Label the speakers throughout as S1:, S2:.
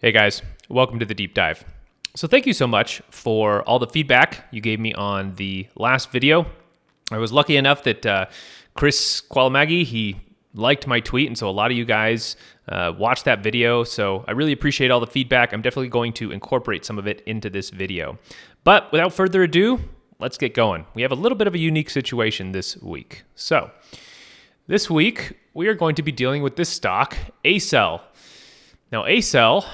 S1: Hey guys, welcome to the deep dive. So thank you so much for all the feedback you gave me on the last video. I was lucky enough that Chris Qualamagi, he liked my tweet, and so a lot of you guys watched that video. So I really appreciate all the feedback. I'm definitely going to incorporate some of it into this video. But without further ado, let's get going. We have a little bit of a unique situation this week. So this week, we are going to be dealing with this stock, ACEL. Now, ACEL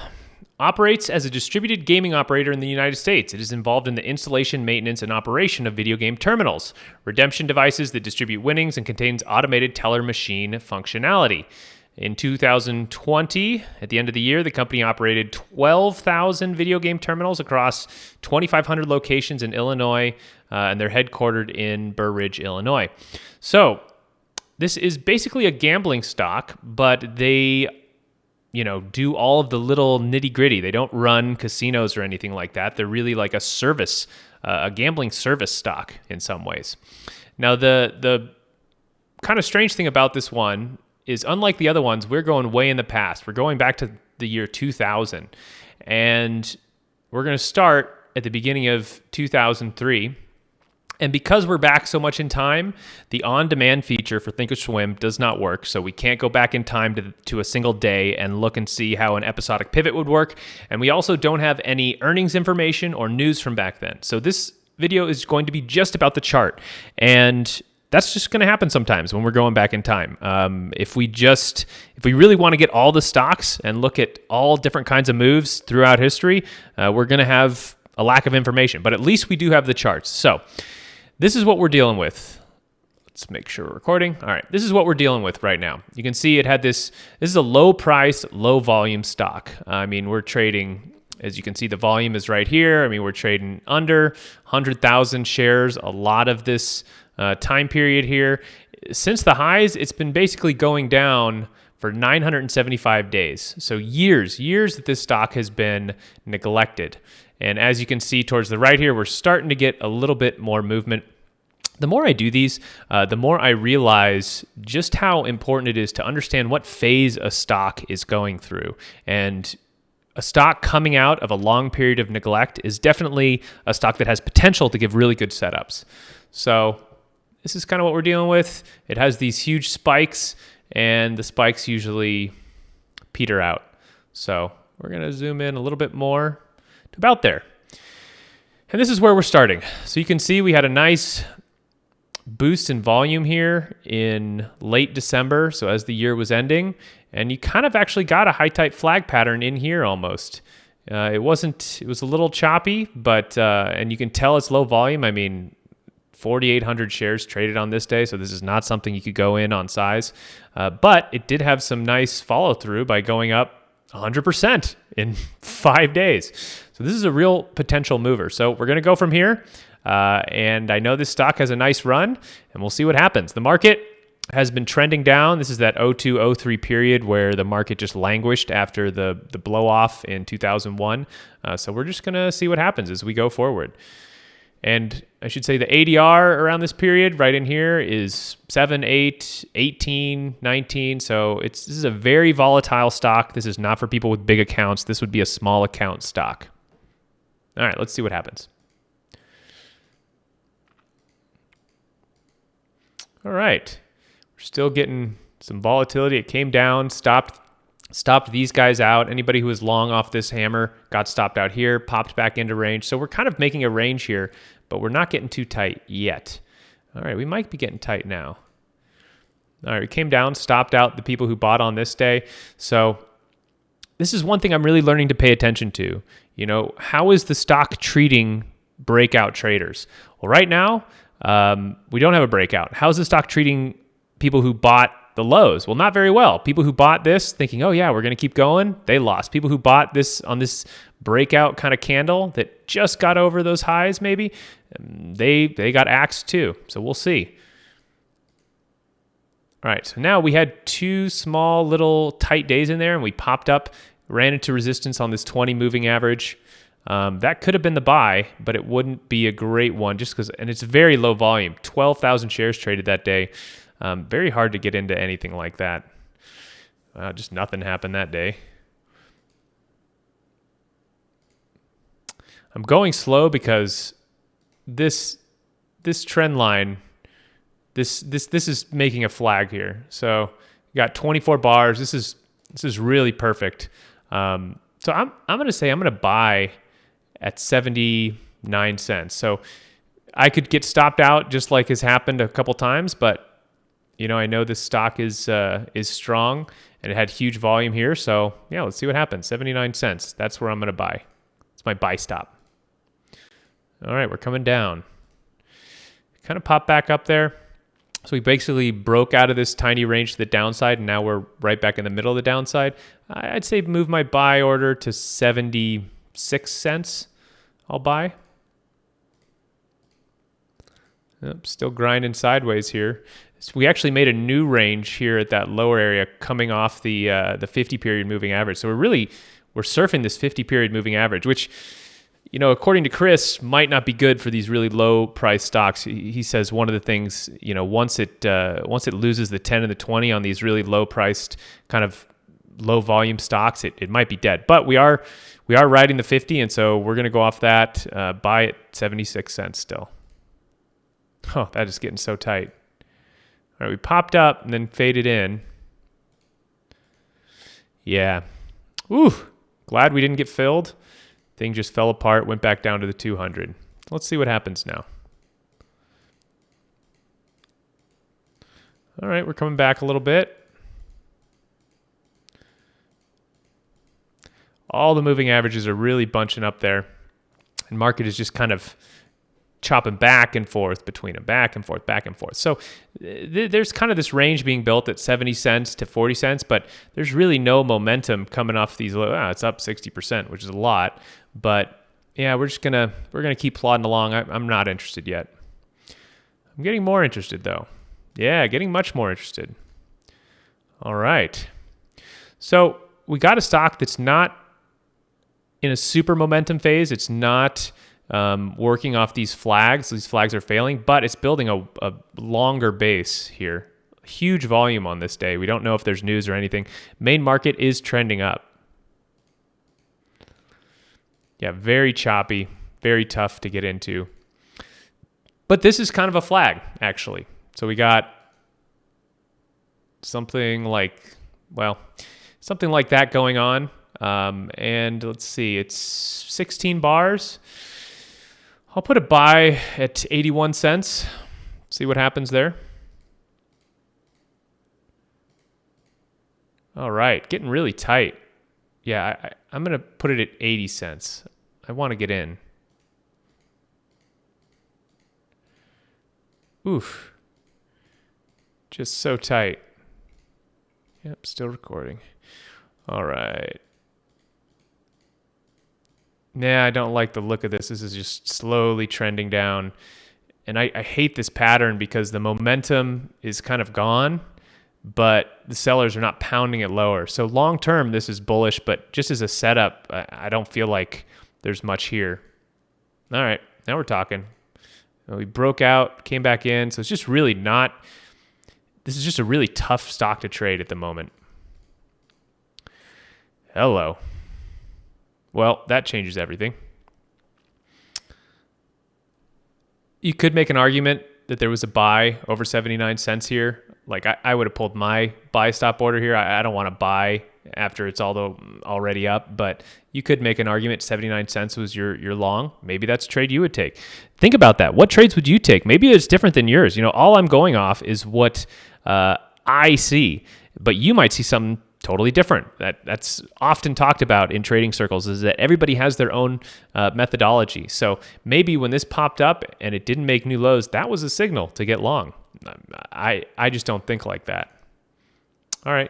S1: operates as a distributed gaming operator in the United States. It is involved in the installation, maintenance, and operation of video game terminals, redemption devices that distribute winnings, and contains automated teller machine functionality. In 2020, at the end of the year, the company operated 12,000 video game terminals across 2,500 locations in Illinois, and they're headquartered in Burr Ridge, Illinois. So this is basically a gambling stock, but they do all of the little nitty gritty. They don't run casinos or anything like that. They're really like a service, a gambling service stock in some ways. Now, the kind of strange thing about this one is, unlike the other ones, we're going way in the past. We're going back to the year 2000, and we're going to start at the beginning of 2003. And because we're back so much in time, the on-demand feature for Thinkorswim does not work. So we can't go back in time to a single day and look and see how an episodic pivot would work. And we also don't have any earnings information or news from back then. So this video is going to be just about the chart. And that's just going to happen sometimes when we're going back in time. If we really want to get all the stocks and look at all different kinds of moves throughout history, we're going to have a lack of information. But at least we do have the charts. So this is what we're dealing with. Let's make sure we're recording. All right, this is what we're dealing with right now. You can see it had this is a low price, low volume stock. I mean, we're trading, as you can see, the volume is right here. I mean, we're trading under 100,000 shares a lot of this time period here. Since the highs, it's been basically going down for 975 days. So years that this stock has been neglected. And as you can see towards the right here, we're starting to get a little bit more movement. The more I do these, the more I realize just how important it is to understand what phase a stock is going through. And a stock coming out of a long period of neglect is definitely a stock that has potential to give really good setups. So this is kind of what we're dealing with. It has these huge spikes, and the spikes usually peter out. So we're going to zoom in a little bit more to about there. And this is where we're starting. So you can see we had a nice boost in volume here in late December, so as the year was ending, and you kind of actually got a high type flag pattern in here almost. It was a little choppy, but and you can tell it's low volume. I mean, 4,800 shares traded on this day, so this is not something you could go in on size. But it did have some nice follow through by going up 100% in 5 days. So this is a real potential mover. So we're going to go from here. And I know this stock has a nice run, and we'll see what happens. The market has been trending down. This is that 02-03 period where the market just languished after the blow off in 2001. So we're just going to see what happens as we go forward. And I should say the ADR around this period right in here is 7, 8, 18, 19. So this is a very volatile stock. This is not for people with big accounts. This would be a small account stock. All right, let's see what happens. All right, we're still getting some volatility. It came down, stopped these guys out. Anybody who was long off this hammer got stopped out here, popped back into range. So we're kind of making a range here, but we're not getting too tight yet. All right, we might be getting tight now. All right, it came down, stopped out the people who bought on this day. So this is one thing I'm really learning to pay attention to. How is the stock treating breakout traders? Well, right now, we don't have a breakout. How's the stock treating people who bought the lows? Well, not very well. People who bought this thinking, oh yeah, we're going to keep going, they lost. People who bought this on this breakout kind of candle that just got over those highs, maybe, they got axed too. So we'll see. All right, so now we had two small little tight days in there, and we popped up, ran into resistance on this 20 moving average. That could have been the buy, but it wouldn't be a great one just because, and it's very low volume, 12,000 shares traded that day. Very hard to get into anything like that. Just nothing happened that day. I'm going slow because this trend line, this is making a flag here. So you got 24 bars. This is really perfect. So I'm going to say I'm going to buy at 79 cents. So I could get stopped out just like has happened a couple times, but I know this stock is strong and it had huge volume here. So yeah, let's see what happens. 79 cents. That's where I'm going to buy. It's my buy stop. All right, we're coming down. Kind of pop back up there. So we basically broke out of this tiny range to the downside, and now we're right back in the middle of the downside. I'd say move my buy order to 76 cents. I'll buy. Still grinding sideways here. So we actually made a new range here at that lower area coming off the 50-period moving average. So we're surfing this 50-period moving average, which, according to Chris, might not be good for these really low price stocks. He says one of the things, once it loses the 10 and the 20 on these really low priced kind of low volume stocks, it might be dead. But we are riding the 50, and so we're going to go off that, buy at 76 cents still. Oh, that is getting so tight. All right, we popped up and then faded in. Yeah. Ooh, glad we didn't get filled. Thing just fell apart, went back down to the 200. Let's see what happens now. All right, we're coming back a little bit. All the moving averages are really bunching up there. And market is just kind of chopping back and forth between them, back and forth, back and forth. So there's kind of this range being built at 70 cents to 40 cents, but there's really no momentum coming off these. It's up 60%, which is a lot. But yeah, we're gonna keep plodding along. I'm not interested yet. I'm getting more interested though. Yeah, getting much more interested. All right. So we got a stock that's not in a super momentum phase. It's not working off these flags. These flags are failing, but it's building a longer base here. Huge volume on this day. We don't know if there's news or anything. Main market is trending up. Yeah, very choppy, very tough to get into. But this is kind of a flag, actually. So we got something like that going on. And let's see, it's 16 bars. I'll put a buy at 81 cents. See what happens there. All right, getting really tight. Yeah, I'm going to put it at 80 cents. I want to get in. Oof. Just so tight. Yep, still recording. All right. Nah, I don't like the look of this. This is just slowly trending down. And I hate this pattern because the momentum is kind of gone, but the sellers are not pounding it lower. So long term, this is bullish, but just as a setup, I don't feel like there's much here. All right, now we're talking. We broke out, came back in. So it's just really not, this is just a really tough stock to trade at the moment. Hello. Well, that changes everything. You could make an argument that there was a buy over 79 cents here. Like I would have pulled my buy stop order here. I don't want to buy after it's already up, but you could make an argument 79 cents was your long. Maybe that's a trade you would take. Think about that. What trades would you take? Maybe it's different than yours. All I'm going off is what I see, but you might see something totally different. That's often talked about in trading circles, is that everybody has their own methodology. So maybe when this popped up and it didn't make new lows, that was a signal to get long. I just don't think like that. All right,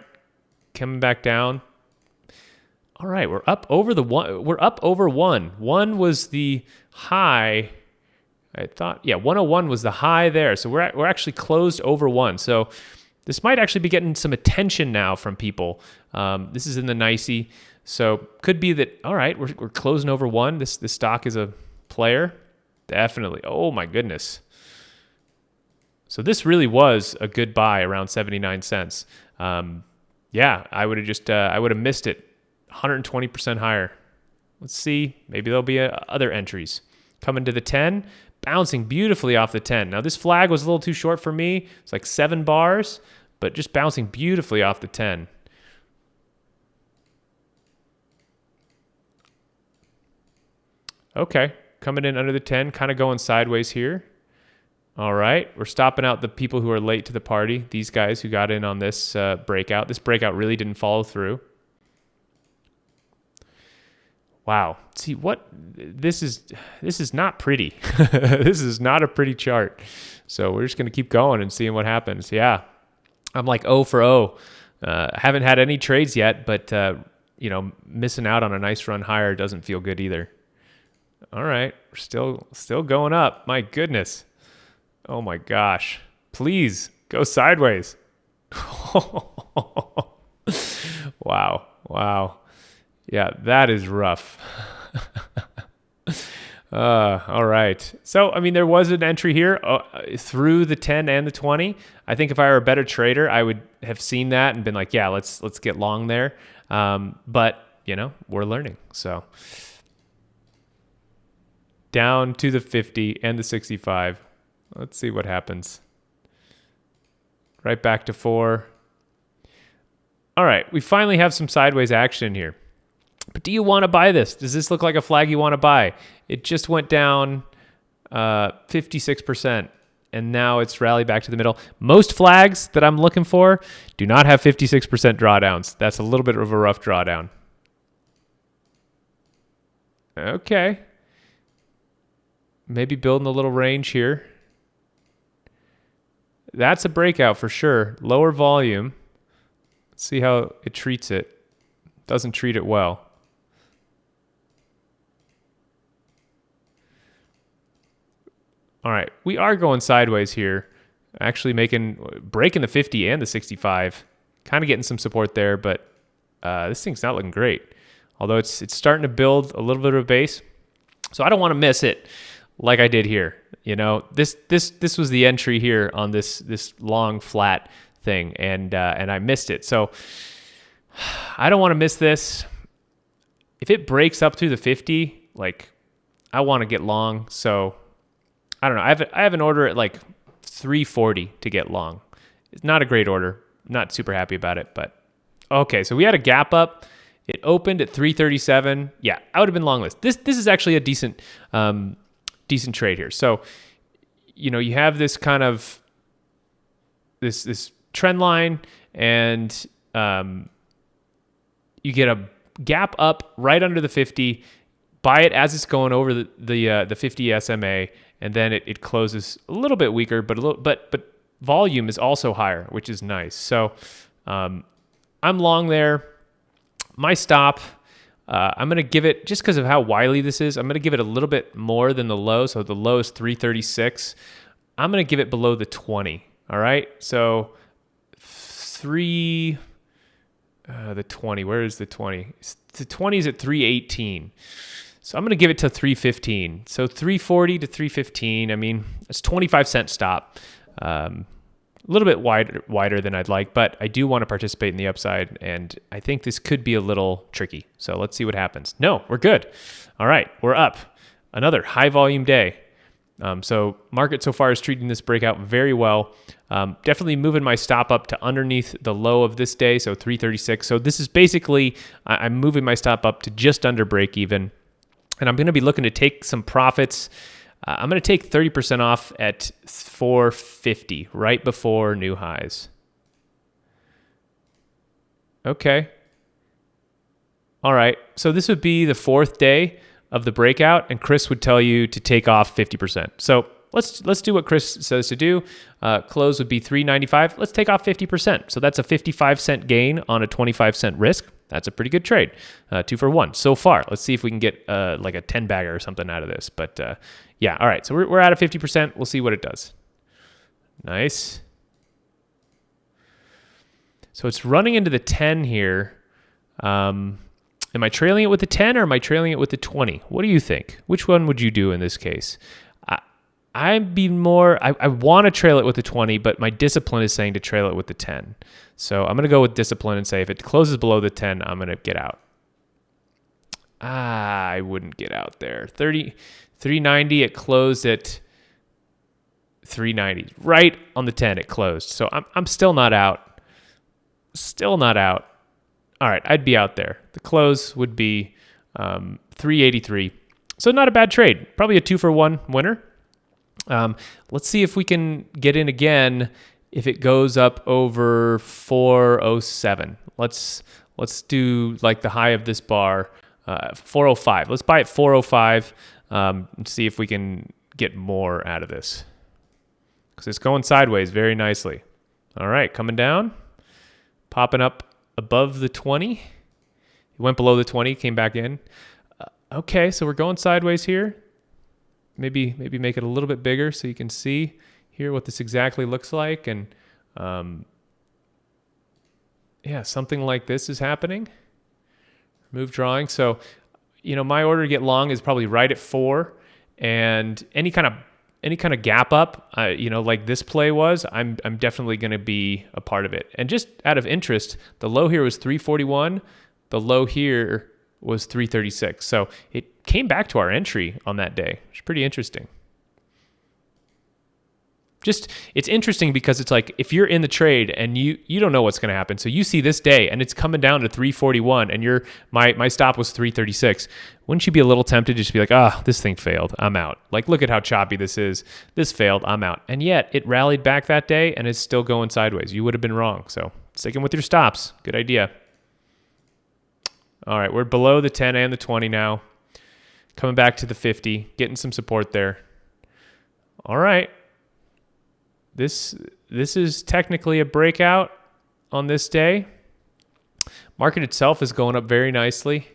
S1: coming back down. All right, we're up over the one. We're up over one. One was the high. I thought, 101 was the high there. So we're actually closed over one. So this might actually be getting some attention now from people. This is in the NYSE. So could be that, all right, we're closing over one. This stock is a player. Definitely. Oh, my goodness. So this really was a good buy around 79 cents. I would have missed it 120% higher. Let's see. Maybe there'll be other entries. Coming to the 10, bouncing beautifully off the 10. Now, this flag was a little too short for me. It's like 7 bars, but just bouncing beautifully off the 10. Okay, coming in under the 10, kind of going sideways here. All right, we're stopping out the people who are late to the party. These guys who got in on this breakout. This breakout really didn't follow through. Wow. See what this is not pretty. This is not a pretty chart. So we're just going to keep going and seeing what happens. Yeah. I'm like 0 for 0. Haven't had any trades yet, but missing out on a nice run higher doesn't feel good either. All right, we're still going up. My goodness. Oh my gosh. Please go sideways. Wow. Yeah, that is rough. All right. So, I mean, there was an entry here through the 10 and the 20. I think if I were a better trader, I would have seen that and been like, yeah, let's get long there. But, we're learning. So, down to the 50 and the 65. Let's see what happens. Right back to 4. All right, we finally have some sideways action here. But do you want to buy this? Does this look like a flag you want to buy? It just went down 56%, and now it's rallied back to the middle. Most flags that I'm looking for do not have 56% drawdowns. That's a little bit of a rough drawdown. Okay. Maybe building a little range here. That's a breakout for sure. Lower volume. Let's see how it treats it. Doesn't treat it well. All right, we are going sideways here. Actually breaking the 50 and the 65. Kind of getting some support there, but this thing's not looking great. Although it's starting to build a little bit of a base. So I don't want to miss it like I did here. This was the entry here on this long flat thing, and I missed it. So I don't want to miss this. If it breaks up through the 50, I want to get long. So I don't know. I have an order at 340 to get long. It's not a great order. Not super happy about it, but okay. So we had a gap up. It opened at 337. Yeah, I would have been long this. This is actually a decent trade here. So, you have this kind of this trend line, and you get a gap up right under the 50. Buy it as it's going over the 50 SMA, and then it closes a little bit weaker, but volume is also higher, which is nice. So I'm long there. My stop, I'm going to give it, just because of how wily this is, I'm going to give it a little bit more than the low. So the low is 336. I'm going to give it below the 20. All right. So the 20, where is the 20? The 20 is at 318. So I'm going to give it to 315. So 340 to 315. I mean, it's 25-cent stop. A little bit wider than I'd like, but I do want to participate in the upside, and I think this could be a little tricky. So let's see what happens. No, we're good. All right, we're up. Another high volume day. So market so far is treating this breakout very well. Definitely moving my stop up to underneath the low of this day, so 336. So this is basically, I'm moving my stop up to just under break even, and I'm going to be looking to take some profits. I'm going to take 30% off at 450, right before new highs. Okay. All right. So this would be the 4th day of the breakout, and Chris would tell you to take off 50%. So let's do what Chris says to do. Close would be 395. Let's take off 50%. So that's a 55-cent gain on a 25-cent risk. That's a pretty good trade. 2 for 1 so far. Let's see if we can get like a 10 bagger or something out of this. But yeah, all right. So we're at a 50%. We'll see what it does. Nice. So it's running into the 10 here. Am I trailing it with the 10 or am I trailing it with the 20? What do you think? Which one would you do in this case? I want to trail it with the 20, but my discipline is saying to trail it with the 10. So I'm going to go with discipline and say if it closes below the 10, I'm going to get out. I wouldn't get out there. 390, it closed at 390. Right on the 10 it closed. So I'm still not out. Still not out. All right, I'd be out there. The close would be 383. So not a bad trade. Probably a 2-for-1 winner. Let's see if we can get in again if it goes up over 407. Let's do like the high of this bar, 405. Let's buy at 405 and see if we can get more out of this. Because it's going sideways very nicely. All right, coming down, popping up above the 20. It went below the 20, came back in. Okay, so we're going sideways here. Maybe make it a little bit bigger so you can see here what this exactly looks like. And yeah, something like this is happening. Move drawing. So, my order to get long is probably right at 4, and any kind of gap up, like this play was, I'm definitely going to be a part of it. And just out of interest, the low here was 341. The low here was 336. So it came back to our entry on that day. It's pretty interesting. It's interesting because it's like if you're in the trade and you don't know what's going to happen. So you see this day and it's coming down to 341 and my stop was 336. Wouldn't you be a little tempted to just be like, this thing failed, I'm out. Like, look at how choppy this is. This failed, I'm out. And yet it rallied back that day and it's still going sideways. You would have been wrong. So sticking with your stops. Good idea. All right, we're below the 10 and the 20 now. Coming back to the 50, getting some support there. All right. This is technically a breakout on this day. Market itself is going up very nicely.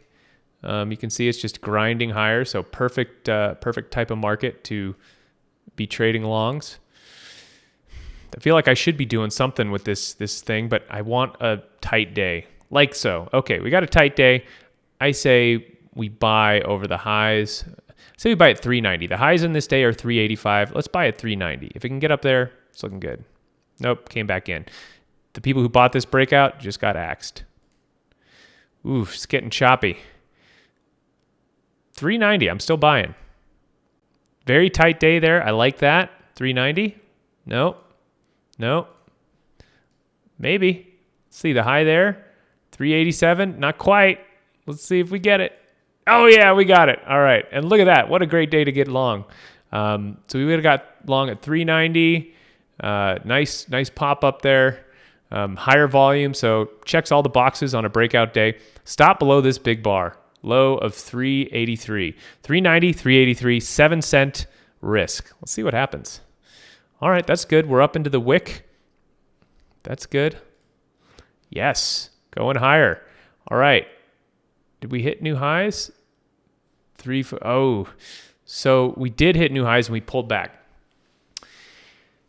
S1: You can see it's just grinding higher, so perfect type of market to be trading longs. I feel like I should be doing something with this thing, but I want a tight day, like so. Okay, we got a tight day. I say we buy over the highs. Say we buy at 390. The highs in this day are 385. Let's buy at 390. If it can get up there, it's looking good. Nope, came back in. The people who bought this breakout just got axed. Ooh, it's getting choppy. 390, I'm still buying. Very tight day there. I like that. 390. No. Maybe. Let's see the high there. 387. Not quite. Let's see if we get it. Oh, yeah, we got it. All right. And look at that. What a great day to get long. So we would have got long at 390. Nice pop up there. Higher volume. So checks all the boxes on a breakout day. Stop below this big bar. Low of 383. 390, 383, 7 cent risk. Let's see what happens. All right, that's good. We're up into the wick. That's good. Yes, going higher. All right. Did we hit new highs? So we did hit new highs and we pulled back.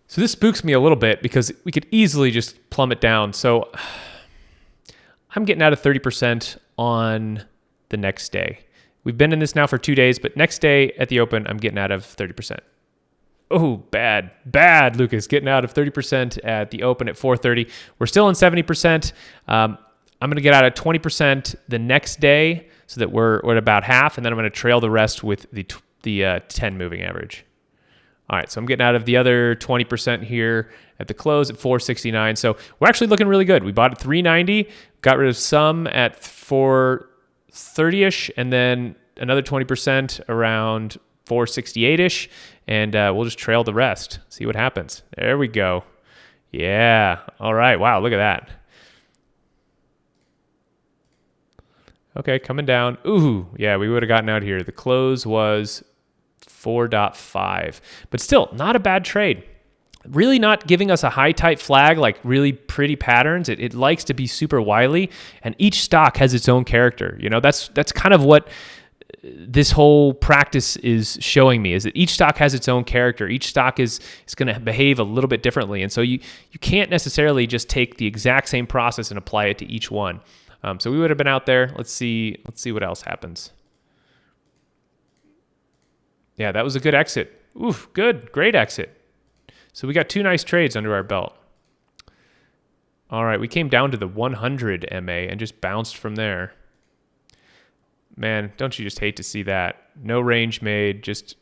S1: So this spooks me a little bit because we could easily just plummet down. So I'm getting out of 30% on the next day. We've been in this now for 2 days, but next day at the open, I'm getting out of 30%. Oh, bad, Lucas, getting out of 30% at the open at 4:30. We're still in 70%. I'm going to get out of 20% the next day so that we're at about half, and then I'm going to trail the rest with the 10 moving average. All right, so I'm getting out of the other 20% here at the close at 469. So we're actually looking really good. We bought at 390, got rid of some at 430-ish, and then another 20% around 468-ish, and we'll just trail the rest, see what happens. There we go. Yeah, all right. Wow, look at that. Okay, coming down. Ooh, yeah, we would have gotten out here. The close was 4.5, but still not a bad trade. Really not giving us a high tight flag, like really pretty patterns. It likes to be super wily, and each stock has its own character. That's kind of what this whole practice is showing me, is that each stock has its own character. Each stock is going to behave a little bit differently, and so you can't necessarily just take the exact same process and apply it to each one. So we would have been out there. Let's see what else happens. Yeah, that was a good exit. Oof, great exit. So we got 2 nice trades under our belt. All right, we came down to the 100 MA and just bounced from there. Man, don't you just hate to see that? No range made, just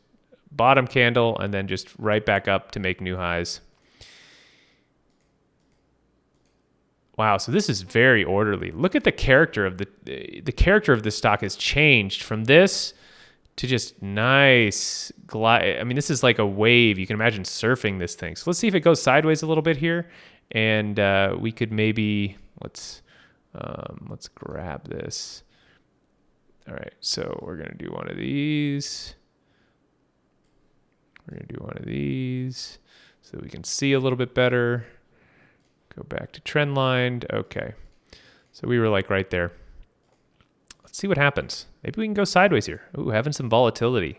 S1: bottom candle and then just right back up to make new highs. Wow, so this is very orderly. Look at the character of the character of this stock has changed from this to just nice glide. I mean, this is like a wave. You can imagine surfing this thing. So let's see if it goes sideways a little bit here, and we could maybe let's grab this. All right, so we're gonna do one of these. We're gonna do one of these so we can see a little bit better. Go back to trend line. Okay, so we were like right there. Let's see what happens. Maybe we can go sideways here. Ooh, having some volatility.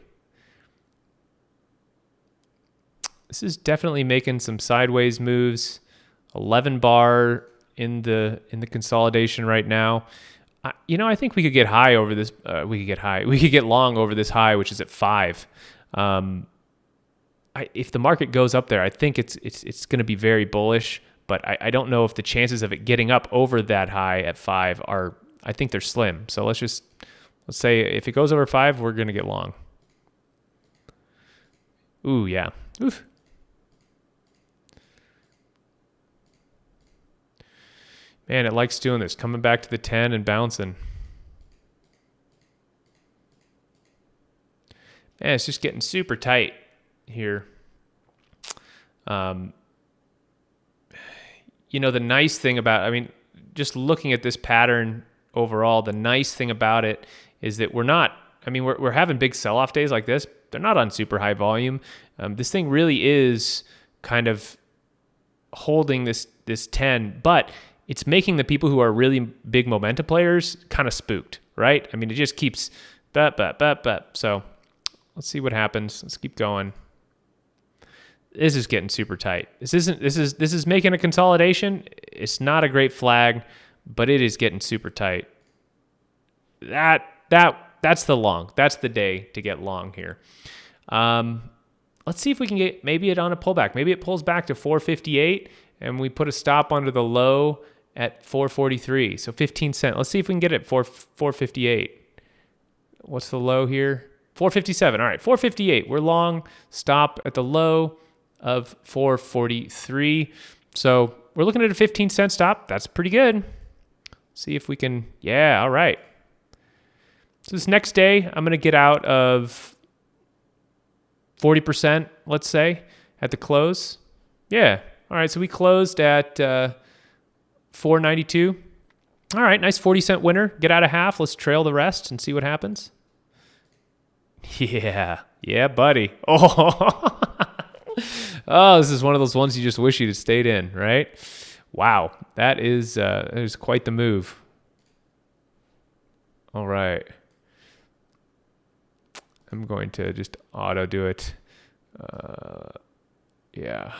S1: This is definitely making some sideways moves. 11 bar in the consolidation right now. I think we could get high over this. We could get long over this high, which is at 5. If the market goes up there, I think it's going to be very bullish. But I don't know if the chances of it getting up over that high at 5 are. I think they're slim. So let's say if it goes over 5, we're going to get long. Ooh, yeah. Oof. Man, it likes doing this, coming back to the 10 and bouncing. Man, it's just getting super tight here. The nice thing about, just looking at this pattern overall, the nice thing about it is that we're having big sell-off days like this. They're not on super high volume. This thing really is kind of holding this 10, but it's making the people who are really big momentum players kind of spooked, right? It just keeps So let's see what happens. Let's keep going. This is getting super tight. This is making a consolidation. It's not a great flag, but it is getting super tight. That's the long. That's the day to get long here. Let's see if we can get maybe it on a pullback. Maybe it pulls back to 458 and we put a stop under the low at 443. So 15 cents. Let's see if we can get it 458. What's the low here? 457. All right, 458. We're long. Stop at the low of 443. So we're looking at a 15-cent stop. That's pretty good. See if we can. Yeah, all right. So this next day, I'm going to get out of 40%, let's say, at the close. Yeah. All right, so we closed at 492. All right, nice 40-cent winner. Get out of half. Let's trail the rest and see what happens. Yeah, buddy. Oh, oh, this is one of those ones you just wish you'd have stayed in, right? Wow, that is quite the move. All right. I'm going to just auto do it. Yeah.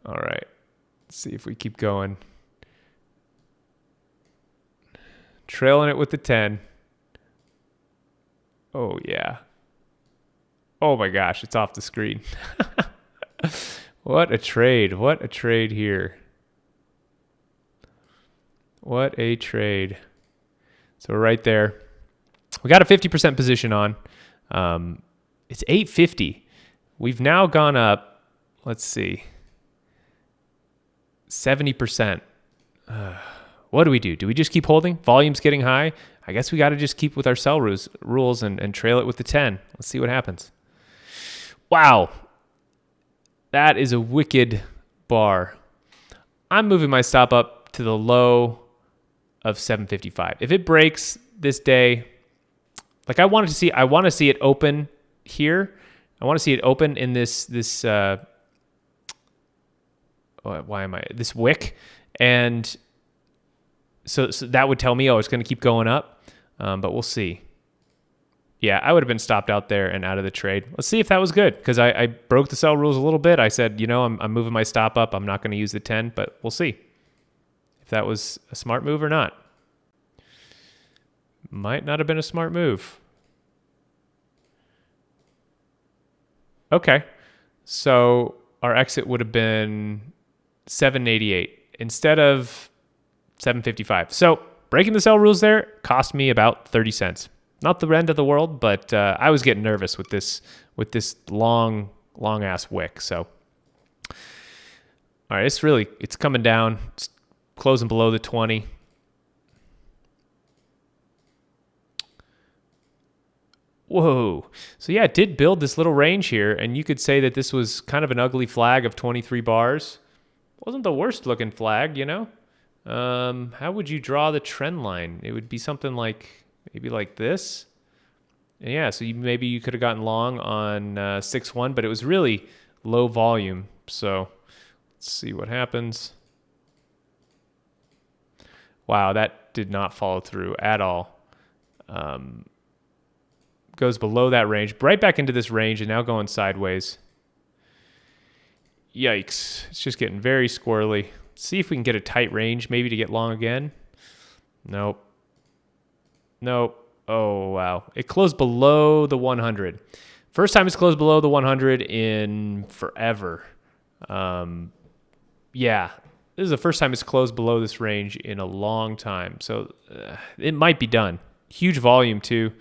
S1: All right. Let's see if we keep going. Trailing it with the 10. Oh, yeah. Oh, my gosh. It's off the screen. What a trade. What a trade here. What a trade. So we're right there. We got a 50% position on. It's 850. We've now gone up, let's see, 70%. What do we do? Do we just keep holding? Volume's getting high. I guess we got to just keep with our sell rules and trail it with the 10. Let's see what happens. Wow. That is a wicked bar. I'm moving my stop up to the low of 755. If it breaks this day, like I want to see it open here. I want to see it open in this this wick, and so that would tell me, oh, it's going to keep going up, but we'll see. Yeah, I would have been stopped out there and out of the trade. Let's see if that was good, because I broke the sell rules a little bit. I said, I'm moving my stop up. I'm not going to use the 10, but we'll see if that was a smart move or not. Might not have been a smart move. Okay, so our exit would have been 788 instead of 755. So breaking the sell rules there cost me about 30 cents. Not the end of the world, but I was getting nervous with this long ass wick. So, all right, it's coming down. It's closing below the 20. Whoa. So yeah, it did build this little range here, and you could say that this was kind of an ugly flag of 23 bars. Wasn't the worst looking flag, you know? How would you draw the trend line? It would be something like, maybe like this. And yeah, so maybe you could have gotten long on 6-1, but it was really low volume. So let's see what happens. Wow, that did not follow through at all. Goes below that range, right back into this range, and now going sideways. Yikes. It's just getting very squirrely. Let's see if we can get a tight range, maybe to get long again. Nope. Oh, wow. It closed below the 100. First time it's closed below the 100 in forever. Yeah. This is the first time it's closed below this range in a long time. So it might be done. Huge volume, too.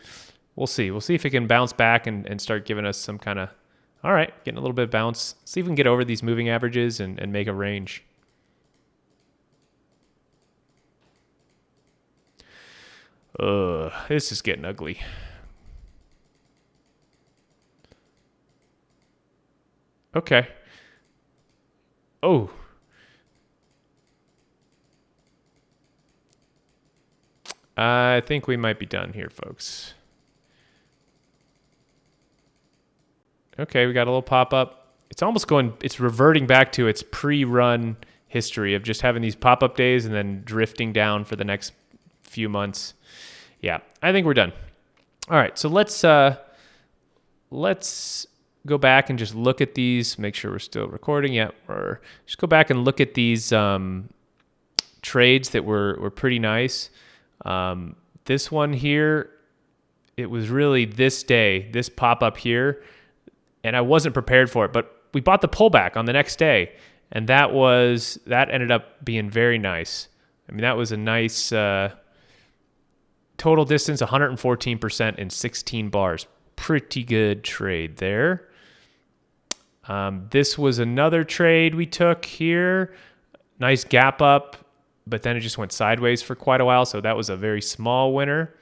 S1: We'll see. We'll see if it can bounce back and start giving us some kind of, all right, getting a little bit of bounce. See if we can get over these moving averages and make a range. This is getting ugly. Okay. Oh. I think we might be done here, folks. Okay, we got a little pop-up. It's reverting back to its pre-run history of just having these pop-up days and then drifting down for the next few months. Yeah, I think we're done. All right, so let's go back and just look at these, make sure we're still recording. Yeah, or just go back and look at these trades that were pretty nice. This one here, it was really this day, this pop-up here, and I wasn't prepared for it, but we bought the pullback on the next day, and that ended up being very nice. I mean, that was a nice total distance, 114% in 16 bars. Pretty good trade there. This was another trade we took here. Nice gap up, but then it just went sideways for quite a while, so that was a very small winner.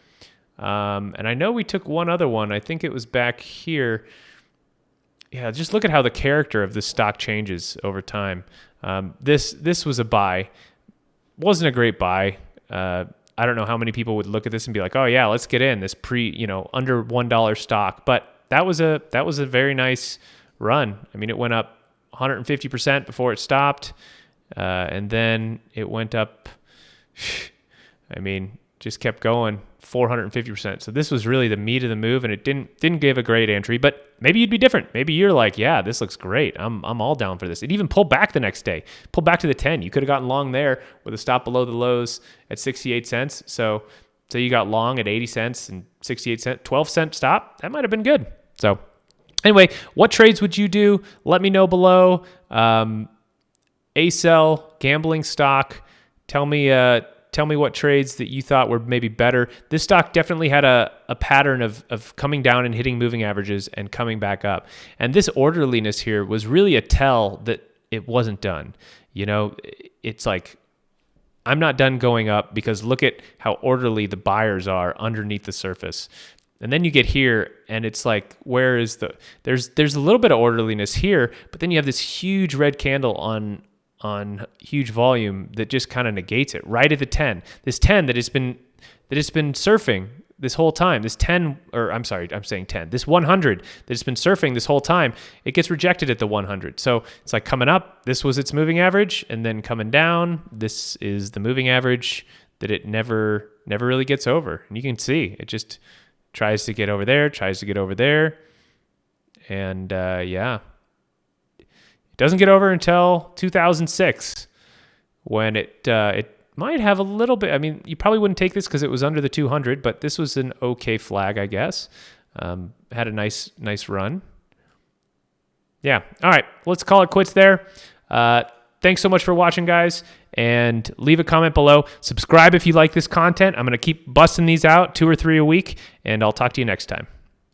S1: And I know we took one other one. I think it was back here. Yeah, just look at how the character of this stock changes over time. This was a buy. Wasn't a great buy. I don't know how many people would look at this and be like, "Oh yeah, let's get in this under $1 stock." But that was a very nice run. I mean, it went up 150% before it stopped, and then it went up. I mean, just kept going 450%. So this was really the meat of the move, and it didn't give a great entry. But maybe you'd be different. Maybe you're like, yeah, this looks great. I'm all down for this. It even pulled back the next day. Pulled back to the 10. You could have gotten long there with a stop below the lows at 68 cents. So you got long at 80 cents and 68 cents, 12-cent stop. That might have been good. So anyway, what trades would you do? Let me know below. ACEL, gambling stock. Tell me what trades that you thought were maybe better. This stock definitely had a pattern of coming down and hitting moving averages and coming back up. And this orderliness here was really a tell that it wasn't done. You know, it's like, I'm not done going up because look at how orderly the buyers are underneath the surface. And then you get here and it's like, where is there's a little bit of orderliness here, but then you have this huge red candle on huge volume that just kind of negates it right at the 10. This 10 that has been surfing this whole time. This 10, or I'm sorry, I'm saying 10. This 100 that has been surfing this whole time, it gets rejected at the 100. So it's like coming up, this was its moving average, and then coming down, this is the moving average that it never really gets over. And you can see it just tries to get over there, and yeah. Doesn't get over until 2006 when it might have a little bit. I mean, you probably wouldn't take this because it was under the 200, but this was an okay flag, I guess. Had a nice run. Yeah. All right. Let's call it quits there. Thanks so much for watching, guys, and leave a comment below. Subscribe if you like this content. I'm going to keep busting these out 2 or 3 a week, and I'll talk to you next time.